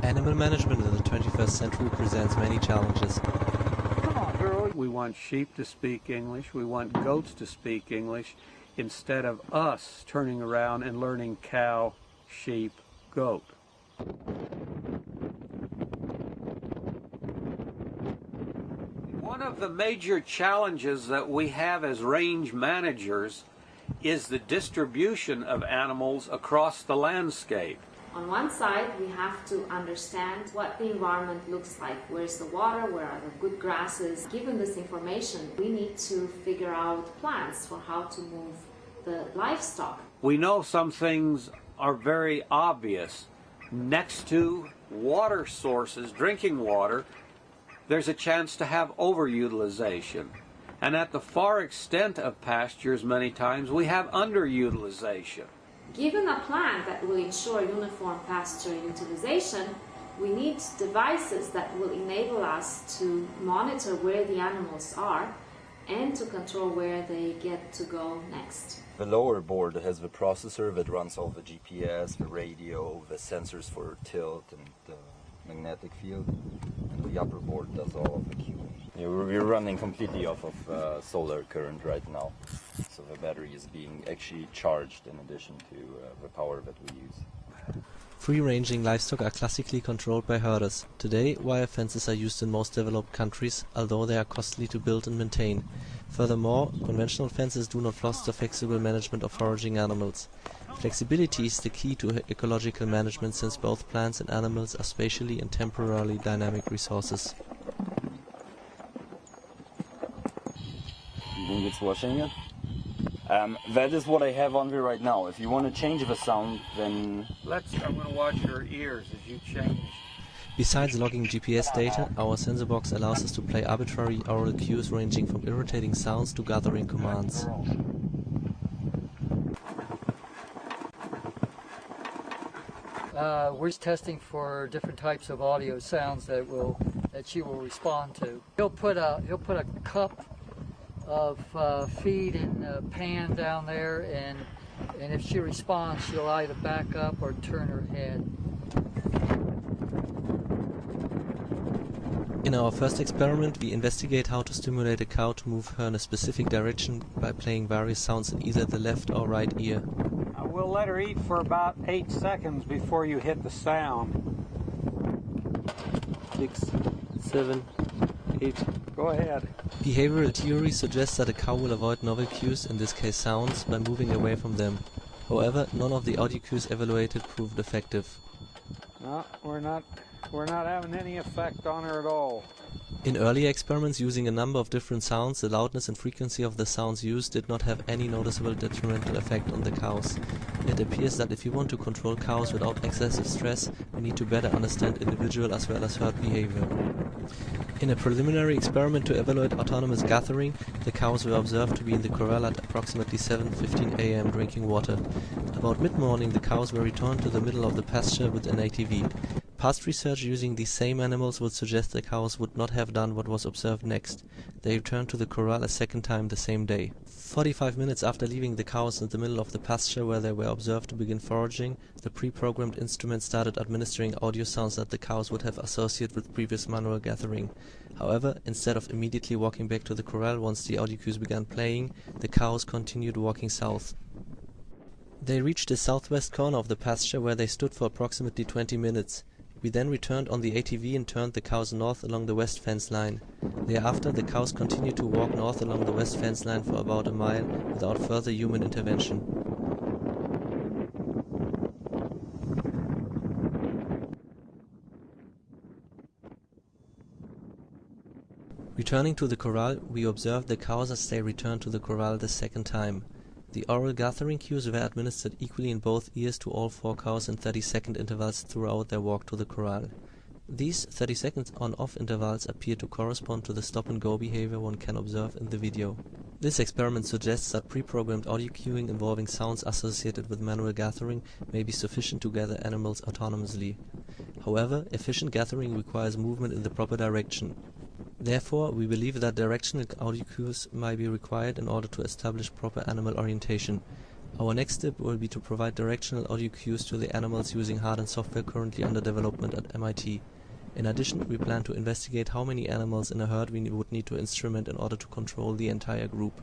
Animal management in the 21st century presents many challenges. Come on, girl. We want sheep to speak English. We want goats to speak English instead of us turning around and learning cow, sheep, goat. One of the major challenges that we have as range managers is the distribution of animals across the landscape. On one side, we have to understand what the environment looks like. Where's the water? Where are the good grasses? Given this information, we need to figure out plans for how to move the livestock. We know some things are very obvious. Next to water sources, drinking water, there's a chance to have overutilization. And at the far extent of pastures, many times, we have underutilization. Given a plan that will ensure uniform pasture utilization, we need devices that will enable us to monitor where the animals are and to control where they get to go next. The lower board has the processor that runs all the GPS, the radio, the sensors for tilt and the magnetic field, and the upper board does all of the queuing. Yeah, we're running completely off of solar current right now, so the battery is being actually charged in addition to the power that we use. Free-ranging livestock are classically controlled by herders. Today, wire fences are used in most developed countries, although they are costly to build and maintain. Furthermore, conventional fences do not foster flexible management of foraging animals. Flexibility is the key to ecological management, since both plants and animals are spatially and temporally dynamic resources. You think it's washing it? That is what I have on me right now. If you want to change the sound, then... I'm going to watch your ears as you change. Besides logging GPS data, our sensor box allows us to play arbitrary aural cues ranging from irritating sounds to gathering commands. We're testing for different types of audio sounds that she will respond to. He'll put a cup of feed in a pan down there, and if she responds, she'll either back up or turn her head. In our first experiment, we investigate how to stimulate a cow to move her in a specific direction by playing various sounds in either the left or right ear. We'll let her eat for about 8 seconds before you hit the sound. 6, 7, 8. Go ahead. Behavioral theory suggests that a cow will avoid novel cues, in this case sounds, by moving away from them. However, none of the audio cues evaluated proved effective. No, we're not having any effect on her at all. In earlier experiments using a number of different sounds, the loudness and frequency of the sounds used did not have any noticeable detrimental effect on the cows. It appears that if you want to control cows without excessive stress, we need to better understand individual as well as herd behavior. In a preliminary experiment to evaluate autonomous gathering, the cows were observed to be in the corral at approximately 7:15 am drinking water. About mid-morning, the cows were returned to the middle of the pasture with an ATV. Past research using these same animals would suggest the cows would not have done what was observed next. They returned to the corral a second time the same day. 45 minutes after leaving the cows in the middle of the pasture where they were observed to begin foraging, the pre-programmed instrument started administering audio sounds that the cows would have associated with previous manual gathering. However, instead of immediately walking back to the corral once the audio cues began playing, the cows continued walking south. They reached the southwest corner of the pasture where they stood for approximately 20 minutes. We then returned on the ATV and turned the cows north along the west fence line. Thereafter, the cows continued to walk north along the west fence line for about a mile without further human intervention. Returning to the corral, we observed the cows as they returned to the corral the second time. The aural gathering cues were administered equally in both ears to all 4 cows in 30-second intervals throughout their walk to the corral. These 30-second on-off intervals appear to correspond to the stop-and-go behavior one can observe in the video. This experiment suggests that pre-programmed audio cueing involving sounds associated with manual gathering may be sufficient to gather animals autonomously. However, efficient gathering requires movement in the proper direction. Therefore, we believe that directional audio cues might be required in order to establish proper animal orientation. Our next step will be to provide directional audio cues to the animals using hardened software currently under development at MIT. In addition, we plan to investigate how many animals in a herd we would need to instrument in order to control the entire group.